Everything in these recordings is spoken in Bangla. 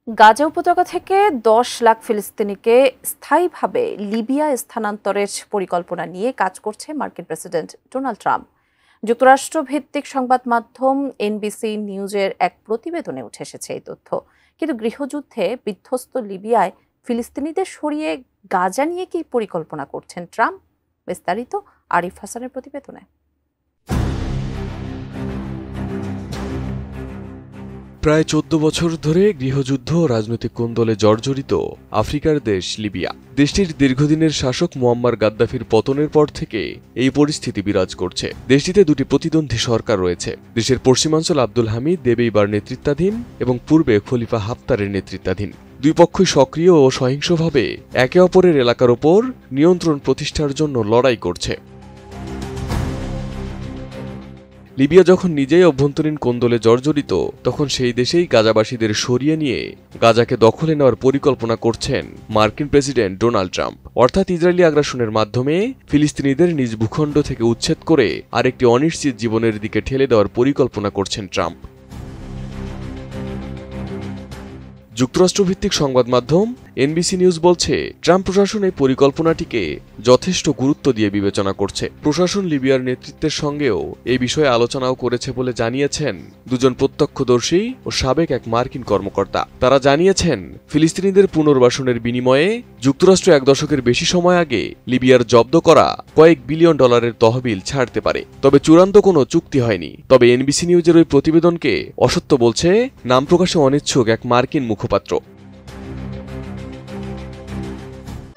গাজা উপত্যকা থেকে ১০ লাখ ফিলিস্তিনিকে স্থায়ীভাবে লিবিয়া স্থানান্তরের পরিকল্পনা নিয়ে কাজ করছে মার্কিন প্রেসিডেন্ট ডোনাল্ড ট্রাম্প। যুক্তরাষ্ট্র ভিত্তিক সংবাদ মাধ্যম এনবিসি নিউজের এক প্রতিবেদনে উঠে এসেছে এই তথ্য। কিন্তু গৃহযুদ্ধে বিধ্বস্ত লিবিয়ায় ফিলিস্তিনিদের সরিয়ে গাজা নিয়ে কি পরিকল্পনা করছেন ট্রাম্প? বিস্তারিত আরিফ হাসানের প্রতিবেদনে। প্রায় ১৪ বছর ধরে গৃহযুদ্ধ ও রাজনৈতিক কোন্দলে জর্জরিত আফ্রিকার দেশ লিবিয়া। দেশটির দীর্ঘদিনের শাসক মুয়াম্মার গাদ্দাফির পতনের পর থেকে এই পরিস্থিতি বিরাজ করছে। দেশটিতে দুটি প্রতিদ্বন্দ্বী সরকার রয়েছে। দেশের পশ্চিমাঞ্চল আব্দুল হামিদ দেবেইবার নেতৃত্বাধীন এবং পূর্বে খলিফা হাফতারের নেতৃত্বাধীন। দুই পক্ষই সক্রিয় ও সহিংসভাবে একে অপরের এলাকার ওপর নিয়ন্ত্রণ প্রতিষ্ঠার জন্য লড়াই করছে। লিবিয়া যখন নিজেই অভ্যন্তরীণ কোন্দলে জর্জরিত, তখন সেই দেশেই গাজাবাসীদের সরিয়ে নিয়ে গাজাকে দখলে নেওয়ার পরিকল্পনা করছেন মার্কিন প্রেসিডেন্ট ডোনাল্ড ট্রাম্প। অর্থাৎ ইসরায়েলি আগ্রাসনের মাধ্যমে ফিলিস্তিনিদের নিজ ভূখণ্ড থেকে উচ্ছেদ করে আরেকটি অনিশ্চিত জীবনের দিকে ঠেলে দেওয়ার পরিকল্পনা করছেন ট্রাম্প। যুক্তরাষ্ট্রভিত্তিক সংবাদ মাধ্যম এনবিসি নিউজ বলছে, ট্রাম্প প্রশাসন এই পরিকল্পনাটিকে যথেষ্ট গুরুত্ব দিয়ে বিবেচনা করছে। প্রশাসন লিবিয়ার নেতৃত্বের সঙ্গেও এই বিষয়ে আলোচনাও করেছে বলে জানিয়েছেন দুজন প্রত্যক্ষদর্শী ও সাবেক এক মার্কিন কর্মকর্তা। তারা জানিয়েছেন, ফিলিস্তিনিদের পুনর্বাসনের বিনিময়ে যুক্তরাষ্ট্র এক দশকের বেশি সময় আগে লিবিয়ার জব্দ করা কয়েক বিলিয়ন ডলারের তহবিল ছাড়তে পারে। তবে চূড়ান্ত কোনো চুক্তি হয়নি। তবে এনবিসি নিউজের ওই প্রতিবেদনকে অসত্য বলছে নাম প্রকাশে অনিচ্ছুক এক মার্কিন মুখপাত্র।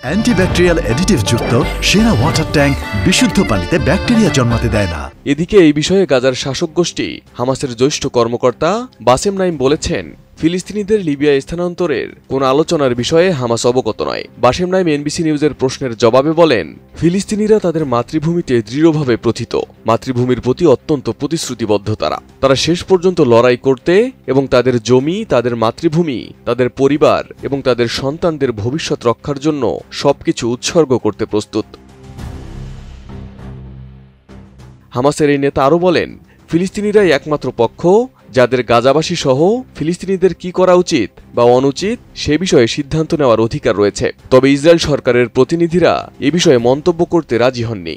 অ্যান্টিব্যাকটেরিয়াল অ্যাডিটিভ যুক্ত সেরা ওয়াটার ট্যাঙ্ক বিশুদ্ধ পানিতে ব্যাকটেরিয়া জন্মাতে দেয় না। এদিকে এই বিষয়ে গাজার শাসক গোষ্ঠী হামাসের জ্যেষ্ঠ কর্মকর্তা বাসেম নাইম বলেছেন, ফিলিস্তিনিদের লিবিয়া স্থানান্তরের কোন আলোচনার বিষয়ে হামাস অবগত নয়। বাসেম নাইম এনবিসি নিউজের প্রশ্নের জবাবে বলেন, ফিলিস্তিনিরা তাদের মাতৃভূমিতে দৃঢ়ভাবে প্রথিত। মাতৃভূমির প্রতি অত্যন্ত প্রতিশ্রুতিবদ্ধ। তারা শেষ পর্যন্ত লড়াই করতে এবং তাদের জমি, তাদের মাতৃভূমি, তাদের পরিবার এবং তাদের সন্তানদের ভবিষ্যৎ রক্ষার জন্য সবকিছু উৎসর্গ করতে প্রস্তুত। হামাসের এই নেতা আরও বলেন, ফিলিস্তিনিরাই একমাত্র পক্ষ যাদের গাজাবাসী সহ ফিলিস্তিনিদের কি করা উচিত বা অনুচিত সে বিষয়ে সিদ্ধান্ত নেওয়ার অধিকার রয়েছে। তবে ইসরায়েল সরকারের প্রতিনিধিরা এ বিষয়ে মন্তব্য করতে রাজি হননি।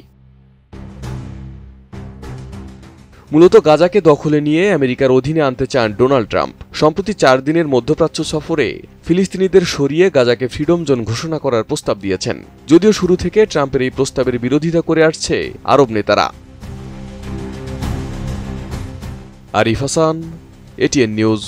মূলত গাজাকে দখলে নিয়ে আমেরিকার অধীনে আনতে চান ডোনাল্ড ট্রাম্প। সম্প্রতি 4 দিনের মধ্যপ্রাচ্য সফরে ফিলিস্তিনিদের সরিয়ে গাজাকে ফ্রিডম জোন ঘোষণা করার প্রস্তাব দিয়েছেন। যদিও শুরু থেকে ট্রাম্পের এই প্রস্তাবের বিরোধিতা করে আসছে আরব নেতারা। Arif Hasan, ATN news.